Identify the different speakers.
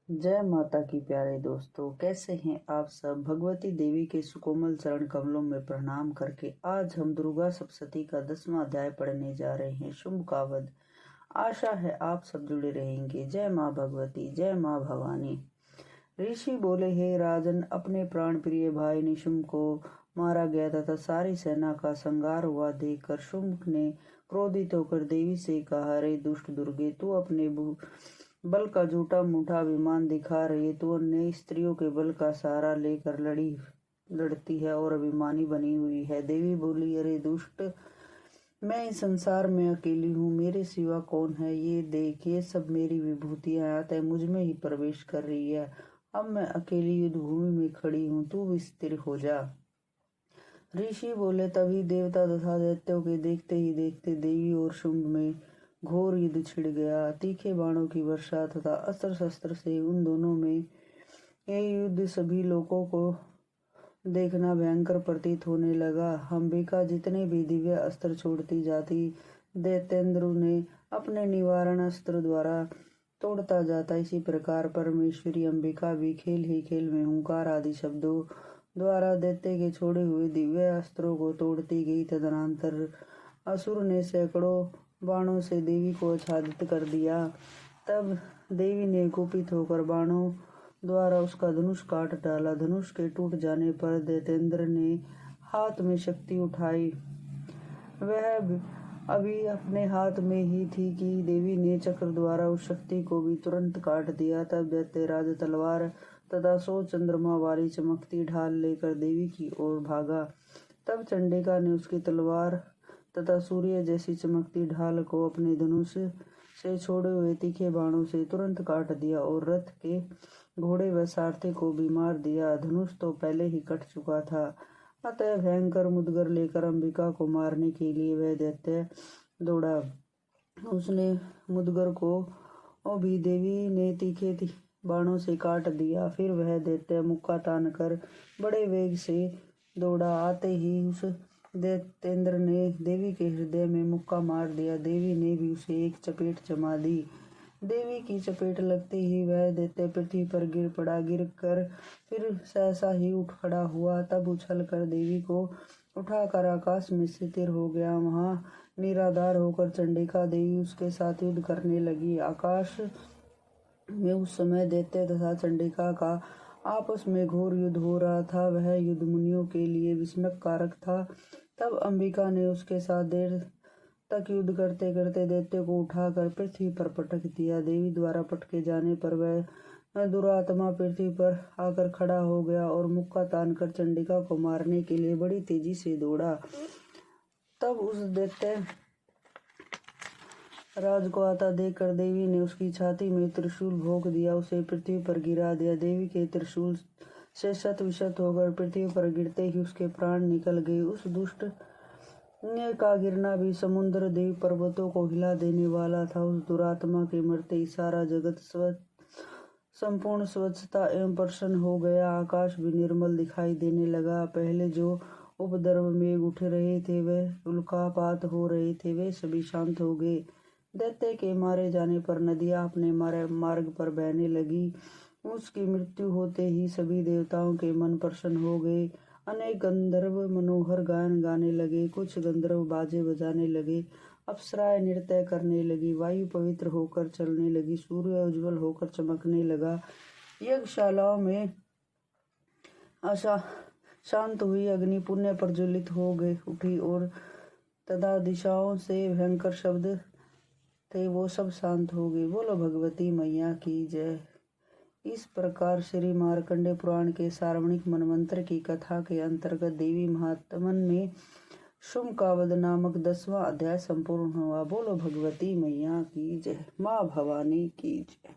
Speaker 1: जय माता की प्यारे दोस्तों, कैसे हैं आप सब। भगवती देवी के सुकोमल चरण कमलों में प्रणाम करके आज हम दुर्गा सप्तशती का 10वां अध्याय पढ़ने जा रहे हैं, शुंभ का वध। आशा है आप सब जुड़े रहेंगे। जय माँ भगवती, जय माँ भवानी। ऋषि बोले, हे राजन, अपने प्राण प्रिय भाई निशुंभ को मारा गया तथा सारी सेना का संहार हुआ देखकर शुंभ ने क्रोधित होकर देवी से कहा, रे दुष्ट दुर्गे, तू अपने बल का झूठा मूठा अभिमान दिखा रही है। तू अन्य स्त्रियों के बल का सहारा लेकर लड़ती है और अभिमानी बनी हुई है। देवी बोली, अरे दुष्ट, मैं इस संसार में अकेली हूँ, मेरे सिवा कौन है। ये देख, ये सब मेरी विभूतियां अतः मुझ में ही प्रवेश कर रही है। अब मैं अकेली युद्ध भूमि में खड़ी हूँ, तू स्थिर हो जा। ऋषि बोले, तभी देवता तथा दैत्यों के देखते ही देखते देवी और शुंभ में घोर युद्ध छिड़ गया। तीखे बाणों की वर्षा तथा अस्त्र शस्त्र से उन दोनों में ये युद्ध सभी लोगों को देखना भयंकर प्रतीत होने लगा। अंबिका जितने भी दिव्य अस्त्र छोड़ती जाती, दैत्येंद्र ने अपने निवारण अस्त्र द्वारा तोड़ता जाता। इसी प्रकार परमेश्वरी अंबिका भी खेल ही खेल में हुंकार आदि शब्दों द्वारा दैत्य के छोड़े हुए दिव्य अस्त्रों को तोड़ती गई। तदनंतर असुर ने सैकड़ों बाणों से देवी को आच्छादित कर दिया। तब देवी ने कुपित होकर बाणों द्वारा उसका धनुष काट डाला। धनुष के टूट जाने पर दैत्येंद्र ने हाथ में शक्ति उठाई। वह अभी अपने हाथ में ही थी कि देवी ने चक्र द्वारा उस शक्ति को भी तुरंत काट दिया। तब दैत्यराज तलवार तथा 100 चंद्रमा वाली चमकती ढाल लेकर देवी की ओर भागा। तब चंडिका ने उसकी तलवार तथा सूर्य जैसी चमकती ढाल को अपने धनुष से छोड़े हुए तीखे बाणों से तुरंत काट दिया और रथ के घोड़े व सारथी को भी मार दिया। धनुष तो पहले ही कट चुका था, अतः भयंकर मुदगर लेकर अंबिका को मारने के लिए वह दैत्य दौड़ा। उसने मुदगर को भी देवी ने तीखे बाणों से काट दिया। फिर वह दैत्य मुक्का तान कर बड़े वेग से दौड़ा। आते ही उस दैत्येंद्र ने देवी के हृदय में मुक्का मार दिया। देवी ने भी उसे एक चपेट जमा दी। देवी की चपेट लगते ही वह दैत्य पृथ्वी पर गिर पड़ा। गिर कर फिर सहसा ही उठ खड़ा हुआ। तब उछल कर देवी को उठाकर आकाश में स्थिर हो गया। वहां निराधार होकर चंडिका देवी उसके साथ युद्ध करने लगी। आकाश में उस समय दैत्य तथा चंडिका का आपस में घोर युद्ध हो रहा था। वह युद्ध मुनियों के लिए विस्मय कारक था। तब अंबिका ने उसके साथ देर तक युद्ध करते करते दैत्य को उठाकर पृथ्वी पर पटक दिया। देवी द्वारा पटके जाने पर वह दुरात्मा पृथ्वी पर आकर खड़ा हो गया और मुक्का तानकर चंडिका को मारने के लिए बड़ी तेजी से दौड़ा। तब उस दैत्य राज को आता देखकर देवी ने उसकी छाती में त्रिशूल भोंक दिया, उसे पृथ्वी पर गिरा दिया। देवी के त्रिशूल से शत विशत होकर पृथ्वी पर गिरते ही उसके प्राण निकल गए। उस दुष्ट का गिरना भी समुद्र देव पर्वतों को हिला देने वाला था। उस दुरात्मा के मरते ही सारा जगत संपूर्ण स्वच्छता एवं प्रसन्न हो गया। आकाश भी निर्मल दिखाई देने लगा। पहले जो उपद्रव मेघ उठ रहे थे, वह उल्कापात हो रहे थे, वे सभी शांत हो गए। दैत्य के मारे जाने पर नदियां अपने मार्ग पर बहने लगी। उसकी मृत्यु होते ही सभी देवताओं के मन प्रसन्न हो गए। अनेक गंधर्व मनोहर गायन गाने लगे। कुछ गंधर्व बाजे बजाने लगे। अप्सराएं नृत्य करने लगी। वायु पवित्र होकर चलने लगी। सूर्य उज्जवल होकर चमकने लगा। यज्ञशालाओं में शांत हुई अग्नि पुण्य प्रज्वलित हो गई उठी और तथा दिशाओं से भयंकर शब्द थे, वो सब शांत हो गए। बोलो भगवती मैया की जय। इस प्रकार श्री मार्कंडेय पुराण के सार्वणिक मनवंतर की कथा के अंतर्गत देवी महात्मन में शुंभ का वध नामक 10वां अध्याय संपूर्ण हुआ। बोलो भगवती मैया की जय। माँ भवानी की जय।